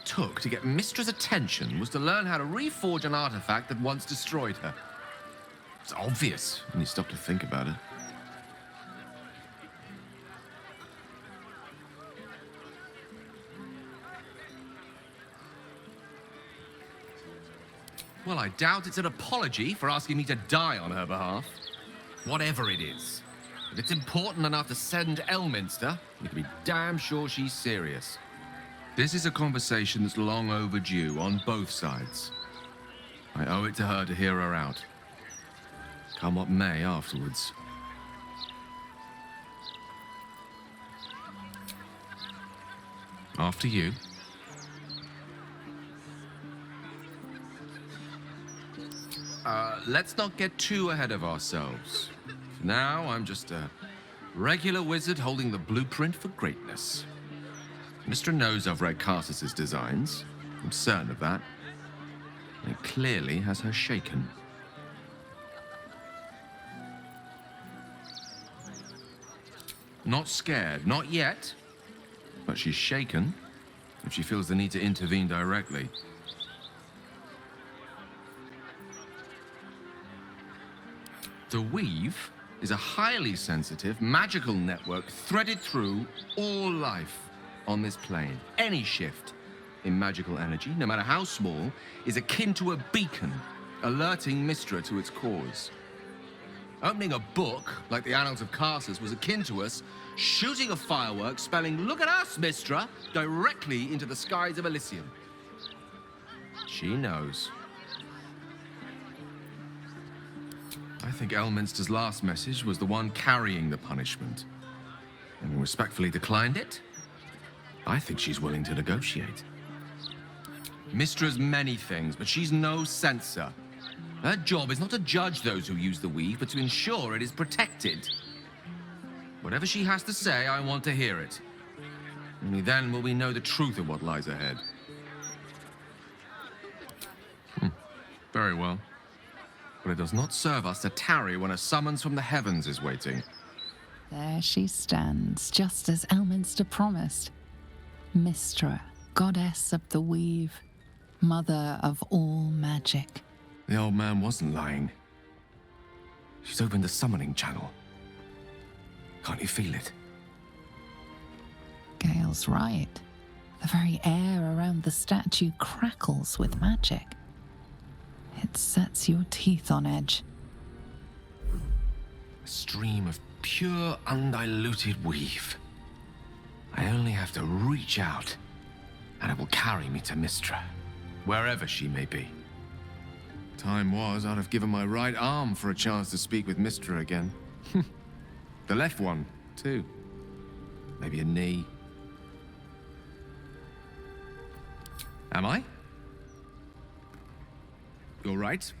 took to get Mystra's attention was to learn how to reforge an artifact that once destroyed her. It's obvious when you stop to think about it. Well, I doubt it's an apology for asking me to die on her behalf. Whatever it is, if it's important enough to send Elminster, you can be damn sure she's serious. This is a conversation that's long overdue on both sides. I owe it to her to hear her out. Come what may afterwards. After you. Let's not get too ahead of ourselves. For now, I'm just a regular wizard holding the blueprint for greatness. Mystra knows I've read Karsus's designs. I'm certain of that. And it clearly has her shaken. Not scared, not yet. But she's shaken if she feels the need to intervene directly. The Weave is a highly sensitive, magical network threaded through all life on this plane. Any shift in magical energy, no matter how small, is akin to a beacon, alerting Mystra to its cause. Opening a book, like the Annals of Karsus, was akin to us shooting a firework spelling, "Look at us, Mystra," directly into the skies of Elysium. She knows. I think Elminster's last message was the one carrying the punishment. Having respectfully declined it, I think she's willing to negotiate. Mystra's many things, but she's no censor. Her job is not to judge those who use the Weave, but to ensure it is protected. Whatever she has to say, I want to hear it. Only then will we know the truth of what lies ahead. Very well. But it does not serve us to tarry when a summons from the heavens is waiting. There she stands, just as Elminster promised. Mystra, goddess of the Weave, mother of all magic. The old man wasn't lying. She's opened the summoning channel. Can't you feel it? Gale's right. The very air around the statue crackles with magic. It sets your teeth on edge. A stream of pure, undiluted weave. I only have to reach out, and it will carry me to Mystra, wherever she may be. Time was, I'd have given my right arm for a chance to speak with Mystra again. The left one, too. Maybe a knee. Am I? You're right.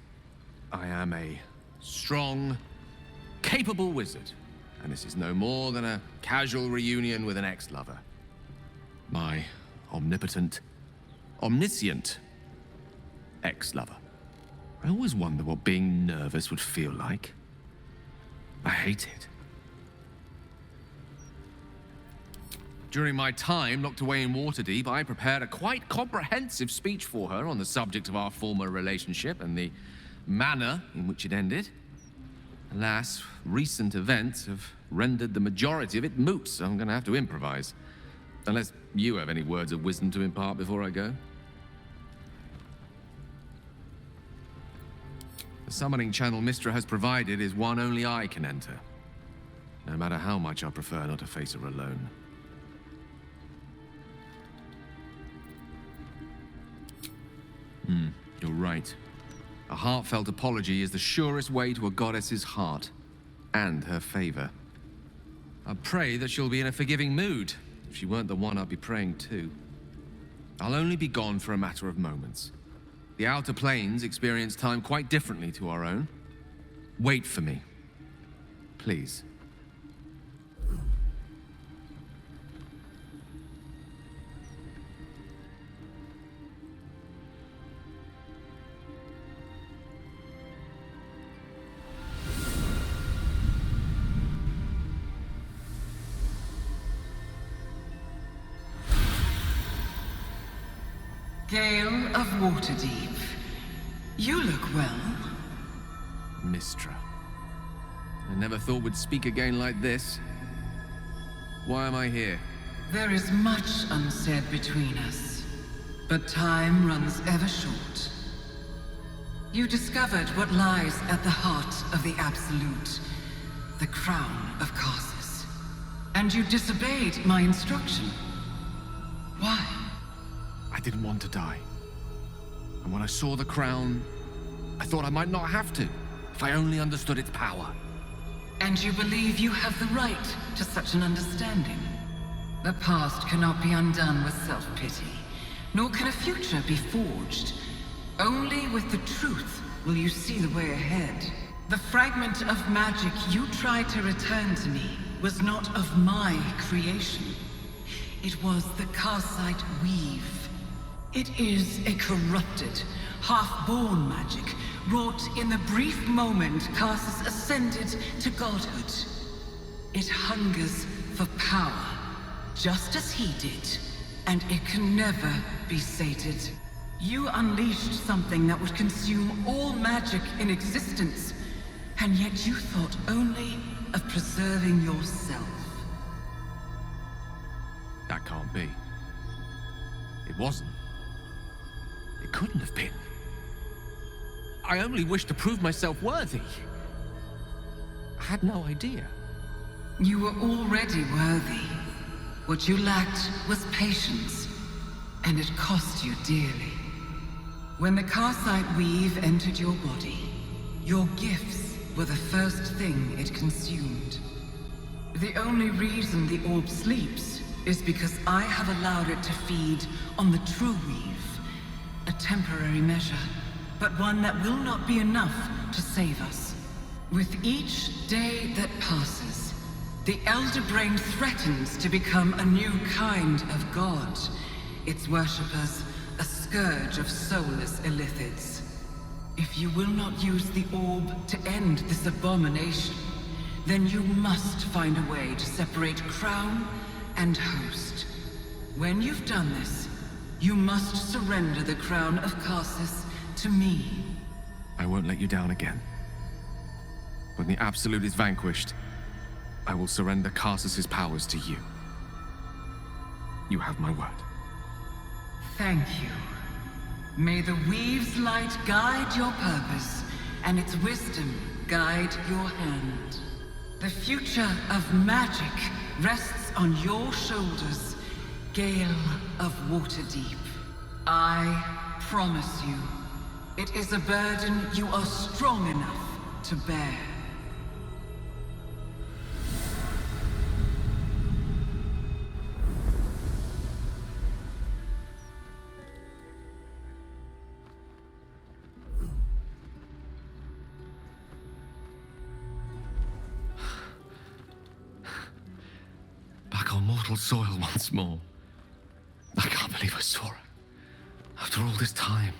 I am a strong, capable wizard. And this is no more than a casual reunion with an ex-lover. My omnipotent, omniscient ex-lover. I always wonder what being nervous would feel like. I hate it. During my time locked away in Waterdeep, I prepared a quite comprehensive speech for her on the subject of our former relationship and the manner in which it ended. Alas, recent events have rendered the majority of it moot, so I'm going to have to improvise. Unless you have any words of wisdom to impart before I go. The summoning channel Mystra has provided is one only I can enter, no matter how much I prefer not to face her alone. You're right. A heartfelt apology is the surest way to a goddess's heart and her favor. I pray that she'll be in a forgiving mood. If she weren't the one I'd be praying to. I'll only be gone for a matter of moments. The Outer Planes experience time quite differently to our own. Wait for me. Please. Gale of Waterdeep. You look well. Mystra. I never thought we'd speak again like this. Why am I here? There is much unsaid between us, but time runs ever short. You discovered what lies at the heart of the Absolute, the crown of Karsus. And you disobeyed my instruction. Why? I didn't want to die. And when I saw the crown, I thought I might not have to, if I only understood its power. And you believe you have the right to such an understanding? The past cannot be undone with self-pity, nor can a future be forged. Only with the truth will you see the way ahead. The fragment of magic you tried to return to me was not of my creation. It was the Karsite Weave. It is a corrupted, half-born magic, wrought in the brief moment Karsus ascended to godhood. It hungers for power, just as he did, and it can never be sated. You unleashed something that would consume all magic in existence, and yet you thought only of preserving yourself. That can't be. It wasn't. It couldn't have been. I only wished to prove myself worthy. I had no idea. You were already worthy. What you lacked was patience, and it cost you dearly. When the Karsite Weave entered your body, your gifts were the first thing it consumed. The only reason the orb sleeps is because I have allowed it to feed on the true weave. A temporary measure, but one that will not be enough to save us. With each day that passes, the Elder Brain threatens to become a new kind of god. Its worshippers, a scourge of soulless illithids. If you will not use the orb to end this abomination, then you must find a way to separate crown and host. When you've done this, you must surrender the crown of Karsus to me. I won't let you down again. When the Absolute is vanquished, I will surrender Karsus's powers to you. You have my word. Thank you. May the Weave's light guide your purpose, and its wisdom guide your hand. The future of magic rests on your shoulders, Gale of Waterdeep. I promise you, it is a burden you are strong enough to bear. Back on mortal soil once more. I can't believe I saw her. After all this time.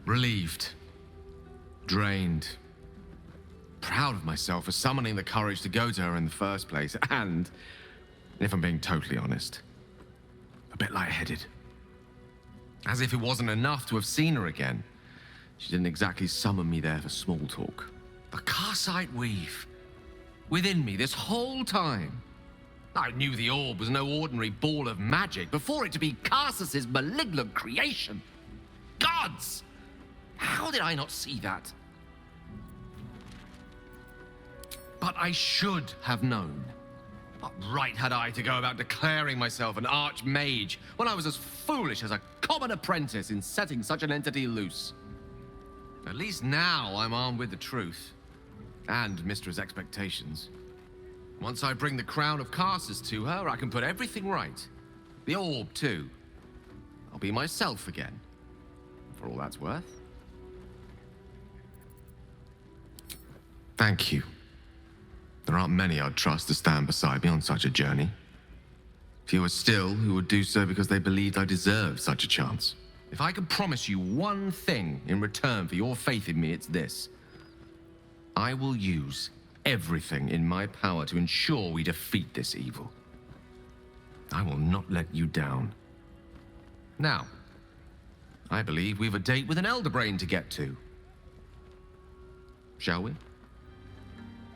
Relieved. Drained. Proud of myself for summoning the courage to go to her in the first place. And, if I'm being totally honest, a bit lightheaded. As if it wasn't enough to have seen her again. She didn't exactly summon me there for small talk. The Karsite Weave. Within me this whole time. I knew the orb was no ordinary ball of magic before it to be Karsus's malignant creation. Gods! How did I not see that? But I should have known. What right had I to go about declaring myself an archmage when I was as foolish as a common apprentice in setting such an entity loose? At least now I'm armed with the truth. And Mystra's expectations. Once I bring the crown of Karsus to her, I can put everything right. The orb, too. I'll be myself again. For all that's worth. Thank you. There aren't many I'd trust to stand beside me on such a journey. Fewer still who would do so because they believed I deserved such a chance. If I could promise you one thing in return for your faith in me, it's this. I will use everything in my power to ensure we defeat this evil. I will not let you down. Now, I believe we've a date with an elder brain to get to. Shall we?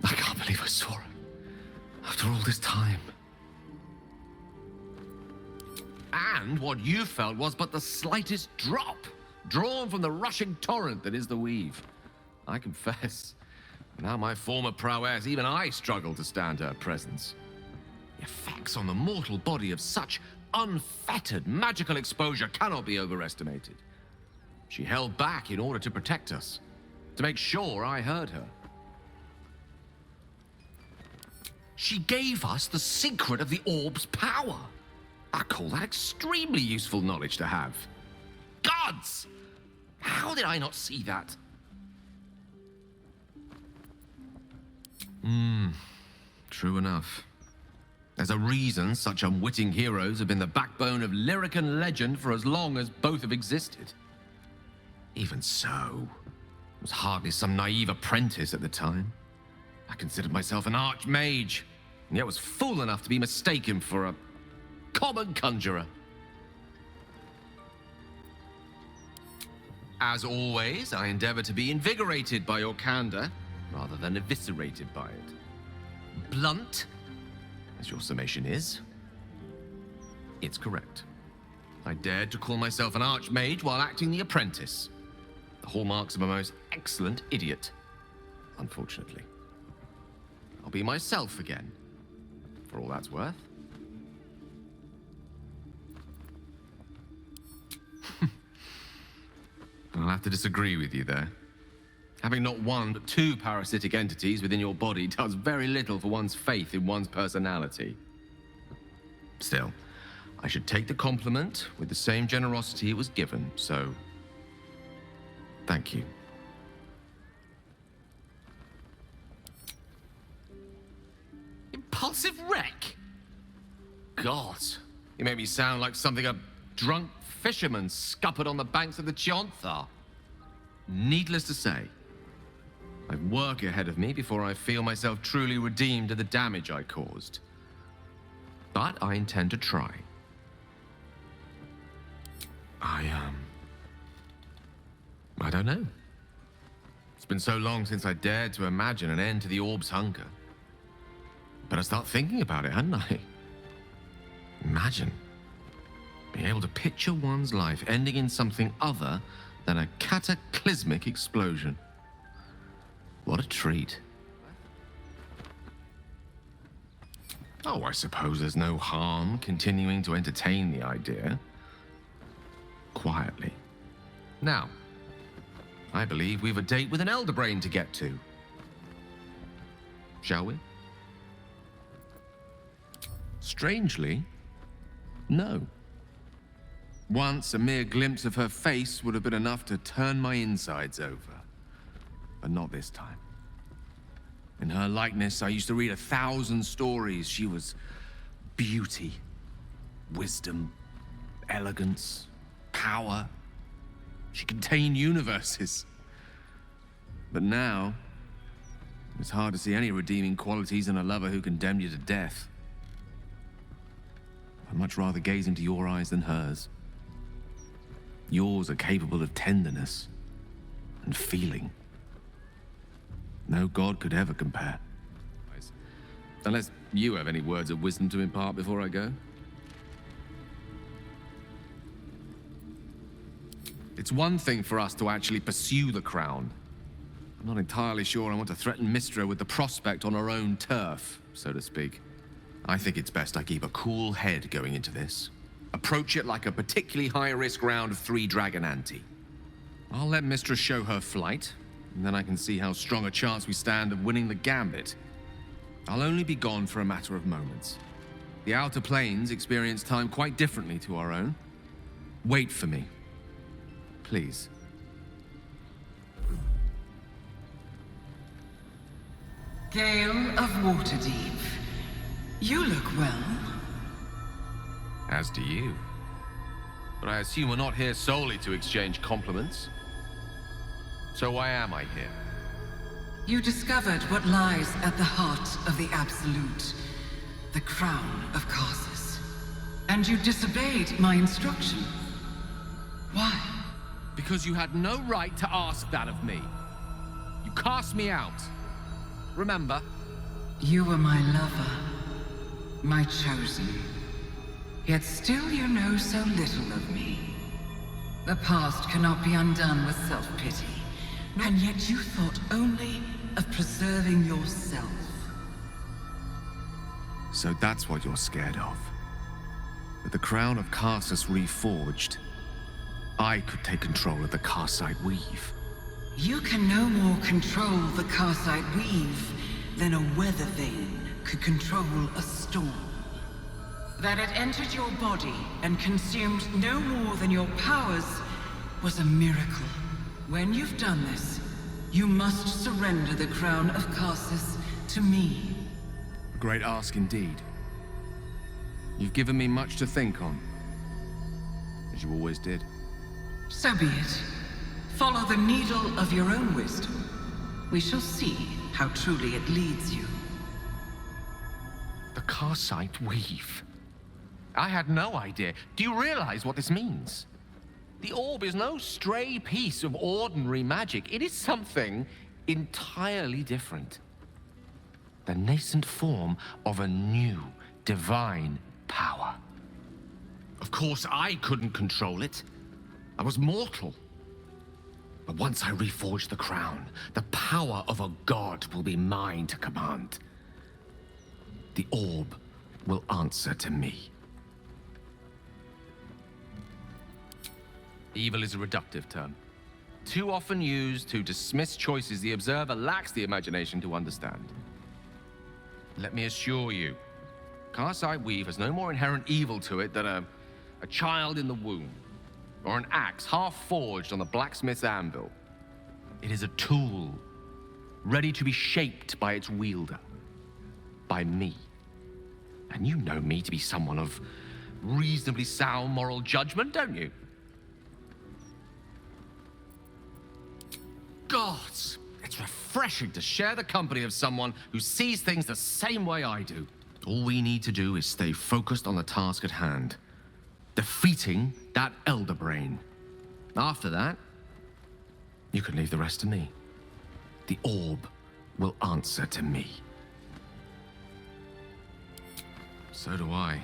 I can't believe I saw it. After all this time. And what you felt was but the slightest drop, drawn from the rushing torrent that is the weave. I confess, without my former prowess, even I struggle to stand her presence. The effects on the mortal body of such unfettered magical exposure cannot be overestimated. She held back in order to protect us, to make sure I heard her. She gave us the secret of the orb's power. I call that extremely useful knowledge to have. Gods! How did I not see that? True enough. There's a reason such unwitting heroes have been the backbone of lyric and legend for as long as both have existed. Even so, I was hardly some naive apprentice at the time. I considered myself an archmage, and yet was fool enough to be mistaken for a common conjurer. As always, I endeavor to be invigorated by your candor, rather than eviscerated by it. Blunt, as your summation is, it's correct. I dared to call myself an archmage while acting the apprentice. The hallmarks of a most excellent idiot, unfortunately. I'll be myself again, for all that's worth. I'll have to disagree with you there. Having not one but two parasitic entities within your body does very little for one's faith in one's personality. Still, I should take the compliment with the same generosity it was given, so thank you. Impulsive wreck? God, you make me sound like something a drunk fisherman scuppered on the banks of the Chionthar. Needless to say, I've work ahead of me before I feel myself truly redeemed of the damage I caused. But I intend to try. I don't know. It's been so long since I dared to imagine an end to the orb's hunger. Better start thinking about it, hadn't I? Imagine being able to picture one's life ending in something other than a cataclysmic explosion. What a treat. Oh, I suppose there's no harm continuing to entertain the idea. Quietly. Now, I believe we've a date with an elder brain to get to. Shall we? Strangely, no. Once, a mere glimpse of her face would have been enough to turn my insides over. But not this time. In her likeness, I used to read 1,000 stories. She was beauty, wisdom, elegance, power. She contained universes. But now, it's hard to see any redeeming qualities in a lover who condemned you to death. I'd much rather gaze into your eyes than hers. Yours are capable of tenderness and feeling. No god could ever compare. Unless you have any words of wisdom to impart before I go. It's one thing for us to actually pursue the crown. I'm not entirely sure I want to threaten Mystra with the prospect on her own turf, so to speak. I think it's best I keep a cool head going into this. Approach it like a particularly high-risk round of 3 dragon ante. I'll let Mystra show her flight, and then I can see how strong a chance we stand of winning the gambit. I'll only be gone for a matter of moments. The outer planes experience time quite differently to our own. Wait for me. Please. Gale of Waterdeep. You look well. As do you. But I assume we're not here solely to exchange compliments. So why am I here? You discovered what lies at the heart of the Absolute, the crown of Karsus. and you disobeyed my instruction. Why? Because you had no right to ask that of me. You cast me out. Remember? You were my lover, my chosen. Yet still you know so little of me. The past cannot be undone with self-pity. And yet you thought only of preserving yourself. So that's what you're scared of. With the crown of Karsus reforged, I could take control of the Karsite Weave. You can no more control the Karsite Weave than a weather vane could control a storm. That it entered your body and consumed no more than your powers was a miracle. When you've done this, you must surrender the crown of Karsus to me. A great ask indeed. You've given me much to think on, as you always did. So be it. Follow the needle of your own wisdom. We shall see how truly it leads you. The Karsite Weave. I had no idea. Do you realize what this means? The orb is no stray piece of ordinary magic. It is something entirely different. The nascent form of a new divine power. Of course, I couldn't control it. I was mortal. But once I reforge the crown, the power of a god will be mine to command. The orb will answer to me. Evil is a reductive term, too often used to dismiss choices the observer lacks the imagination to understand. Let me assure you, Karsite Weave has no more inherent evil to it than a child in the womb, or an axe half forged on the blacksmith's anvil. It is a tool, ready to be shaped by its wielder, by me. And you know me to be someone of reasonably sound moral judgment, don't you? Gods, it's refreshing to share the company of someone who sees things the same way I do. All we need to do is stay focused on the task at hand. Defeating that Elder Brain. After that, you can leave the rest to me. The orb will answer to me. So do I.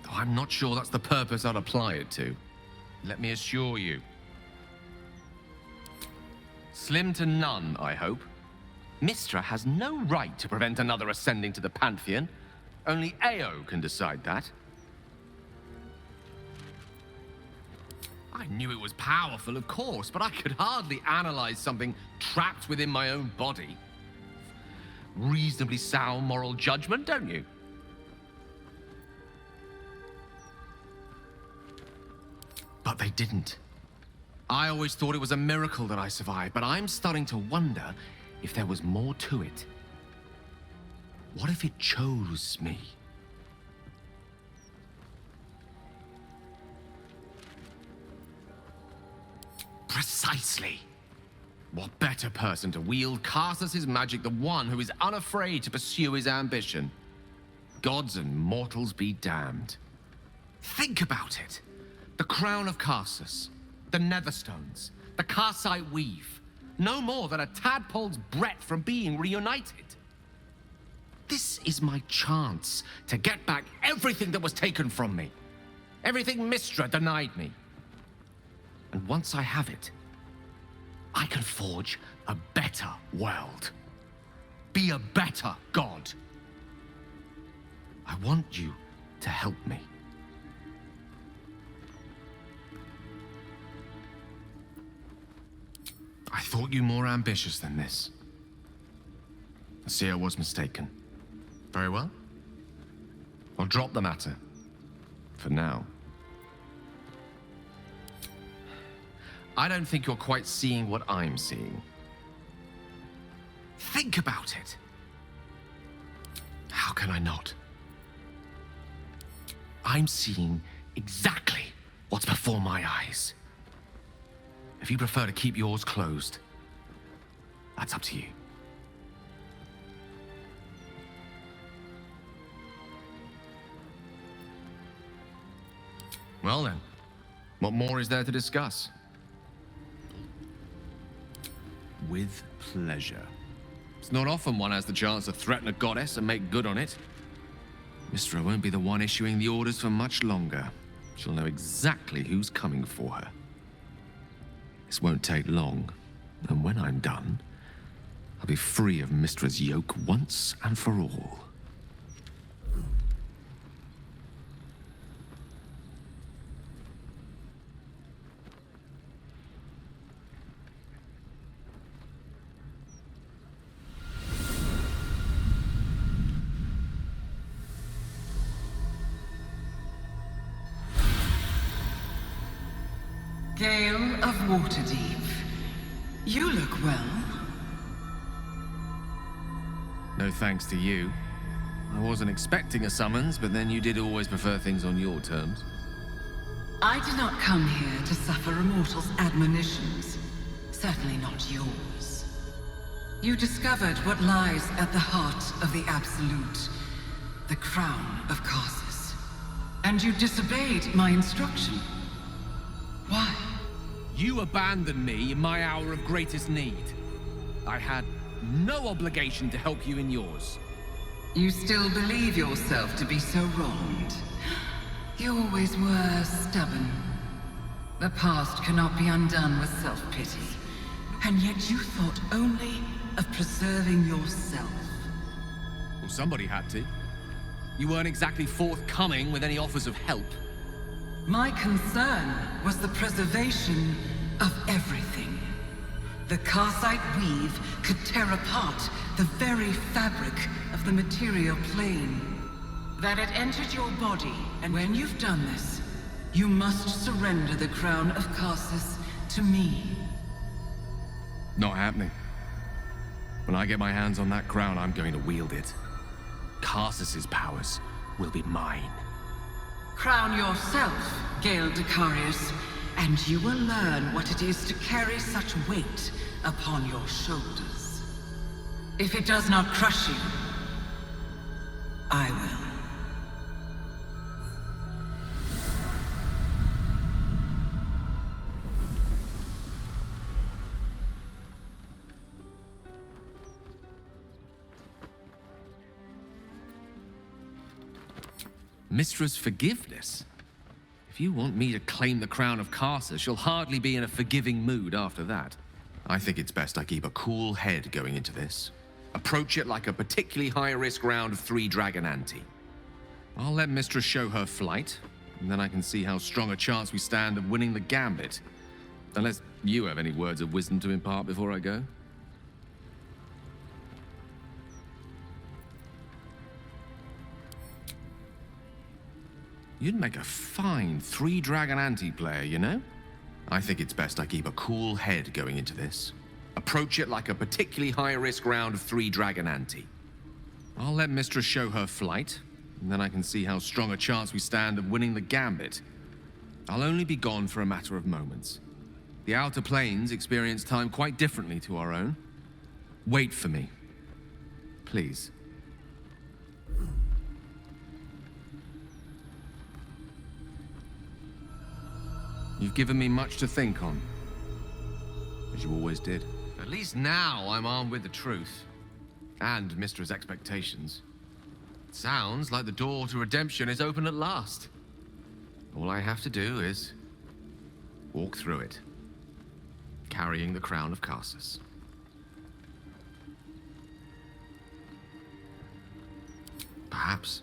Though I'm not sure that's the purpose I'd apply it to. Let me assure you. Slim to none, I hope. Mystra has no right to prevent another ascending to the Pantheon. Only Ao can decide that. I knew it was powerful, of course, but I could hardly analyze something trapped within my own body. Reasonably sound moral judgment, don't you? But they didn't. I always thought it was a miracle that I survived, but I'm starting to wonder if there was more to it. What if it chose me? Precisely. What better person to wield Karsus' magic than one who is unafraid to pursue his ambition? Gods and mortals be damned. Think about it. The crown of Karsus, the Netherstones, the Karsite Weave. No more than a tadpole's breadth from being reunited. This is my chance to get back everything that was taken from me. Everything Mystra denied me. And once I have it, I can forge a better world. Be a better god. I want you to help me. I thought you more ambitious than this. I see I was mistaken. Very well. I'll drop the matter. For now. I don't think you're quite seeing what I'm seeing. Think about it. How can I not? I'm seeing exactly what's before my eyes. If you prefer to keep yours closed, that's up to you. Well then, what more is there to discuss? With pleasure. It's not often one has the chance to threaten a goddess and make good on it. Mystra won't be the one issuing the orders for much longer. She'll know exactly who's coming for her. This won't take long, and when I'm done, I'll be free of Mystra's yoke once and for all. Gale of Waterdeep, you look well. No thanks to you. I wasn't expecting a summons, but then you did always prefer things on your terms. I did not come here to suffer a mortal's admonitions. Certainly not yours. You discovered what lies at the heart of the Absolute, the crown of Karsus. And you disobeyed my instruction. Why? You abandoned me in my hour of greatest need. I had no obligation to help you in yours. You still believe yourself to be so wronged. You always were stubborn. The past cannot be undone with self-pity. And yet you thought only of preserving yourself. Well, somebody had to. You weren't exactly forthcoming with any offers of help. My concern was the preservation of everything. The Karsite weave could tear apart the very fabric of the material plane. That had entered your body, and when you've done this, you must surrender the crown of Karsus to me. Not happening. When I get my hands on that crown, I'm going to wield it. Karsus's powers will be mine. Crown yourself, Gale Decarius, and you will learn what it is to carry such weight upon your shoulders. If it does not crush you, I will. Mystra's forgiveness? If you want me to claim the crown of Karsus, she'll hardly be in a forgiving mood after that. I think it's best I keep a cool head going into this. Approach it like a particularly high-risk round of 3 Dragon Ante. I'll let Mystra show her flight, and then I can see how strong a chance we stand of winning the gambit. Unless you have any words of wisdom to impart before I go. You'd make a fine 3 Dragon Ante player, you know? I think it's best I keep a cool head going into this. Approach it like a particularly high-risk round of 3 Dragon Ante. I'll let Mystra show her flight, and then I can see how strong a chance we stand of winning the gambit. I'll only be gone for a matter of moments. The Outer Planes experience time quite differently to our own. Wait for me. Please. You've given me much to think on, as you always did. At least now I'm armed with the truth, and Mystra's expectations. It sounds like the door to redemption is open at last. All I have to do is walk through it, carrying the crown of Karsus. Perhaps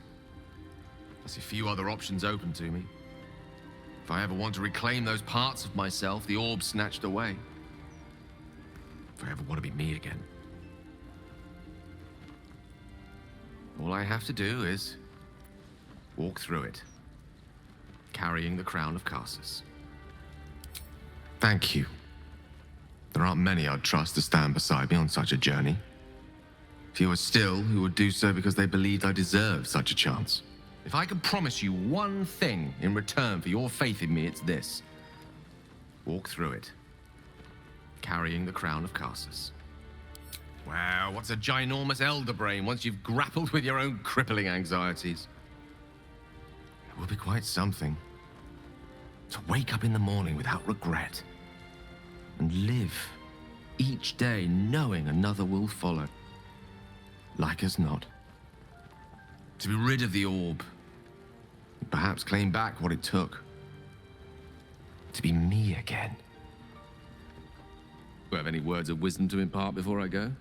I see few other options open to me. If I ever want to reclaim those parts of myself the orb snatched away. If I ever want to be me again. All I have to do is walk through it, carrying the crown of Karsus. Thank you. There aren't many I'd trust to stand beside me on such a journey. Fewer still who would do so because they believed I deserved such a chance. If I could promise you one thing in return for your faith in me, it's this. Walk through it, carrying the crown of Karsus. Wow, what's a ginormous elder brain once you've grappled with your own crippling anxieties? It will be quite something. To wake up in the morning without regret. And live each day knowing another will follow. Like as not. To be rid of the orb. And perhaps claim back what it took. To be me again. Do you have any words of wisdom to impart before I go?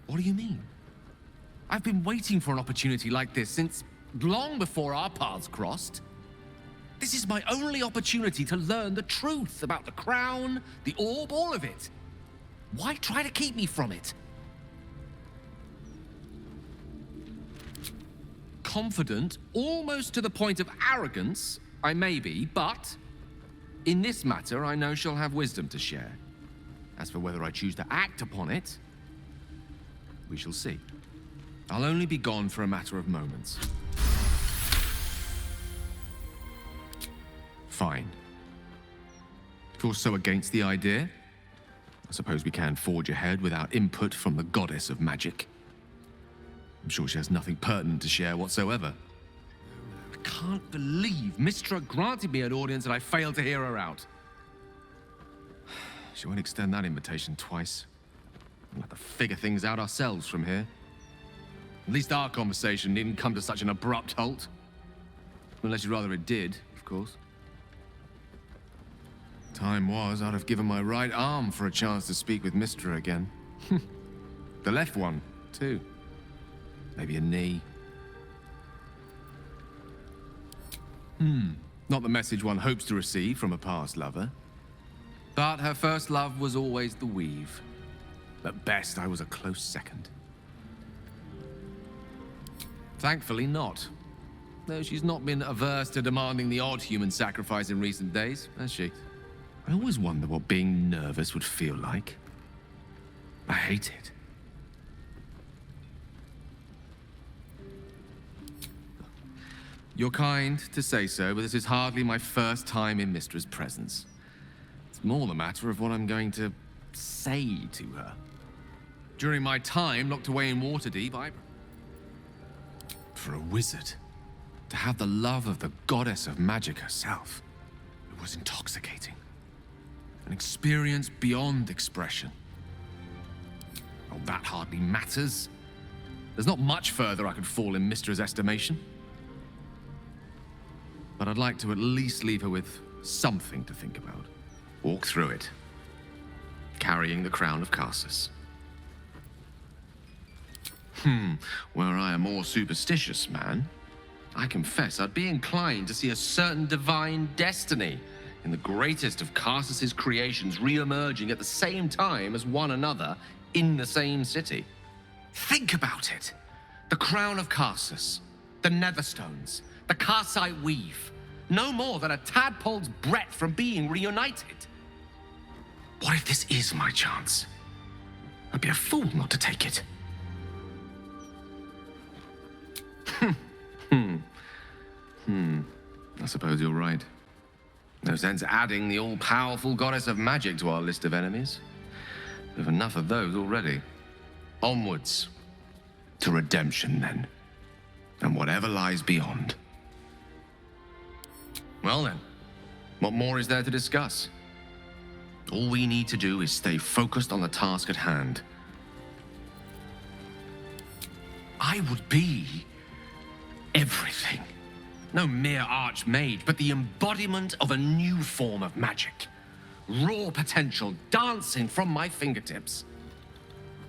What do you mean? I've been waiting for an opportunity like this since long before our paths crossed. This is my only opportunity to learn the truth about the crown, the orb, all of it. Why try to keep me from it? Confident, almost to the point of arrogance, I may be, but in this matter, I know she'll have wisdom to share. As for whether I choose to act upon it, we shall see. I'll only be gone for a matter of moments. Fine. If you're so against the idea, I suppose we can forge ahead without input from the goddess of magic. I'm sure she has nothing pertinent to share whatsoever. I can't believe Mystra granted me an audience and I failed to hear her out. She won't extend that invitation twice. We'll have to figure things out ourselves from here. At least our conversation didn't come to such an abrupt halt. Unless you'd rather it did, of course. Time was, I'd have given my right arm for a chance to speak with Mystra again. The left one, too. Maybe a knee. Not the message one hopes to receive from a past lover. But her first love was always the weave. At best, I was a close second. Thankfully not. Though she's not been averse to demanding the odd human sacrifice in recent days, has she? I always wonder what being nervous would feel like. I hate it. You're kind to say so, but this is hardly my first time in Mystra's presence. It's more the matter of what I'm going to say to her. During my time locked away in Waterdeep, for a wizard, to have the love of the goddess of magic herself, it was intoxicating. An experience beyond expression. Oh, that hardly matters. There's not much further I could fall in Mystra's estimation. But I'd like to at least leave her with something to think about. Walk through it, carrying the crown of Karsus. Were I a more superstitious man, I confess I'd be inclined to see a certain divine destiny in the greatest of Karsus's creations re-emerging at the same time as one another in the same city. Think about it. The crown of Karsus, the Netherstones, the Karsite weave, no more than a tadpole's breadth from being reunited. What if this is my chance? I'd be a fool not to take it. I suppose you're right. No sense adding the all-powerful goddess of magic to our list of enemies. We've enough of those already. Onwards. To redemption, then. And whatever lies beyond. Well then, what more is there to discuss? All we need to do is stay focused on the task at hand. I would be everything. No mere archmage, but the embodiment of a new form of magic. Raw potential dancing from my fingertips.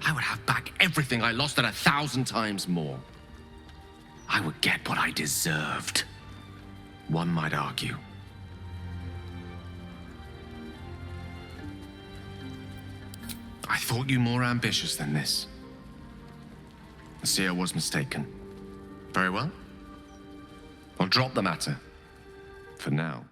I would have back everything I lost and 1,000 times more. I would get what I deserved. One might argue. I thought you more ambitious than this. The seer was mistaken. Very well. I'll drop the matter. For now.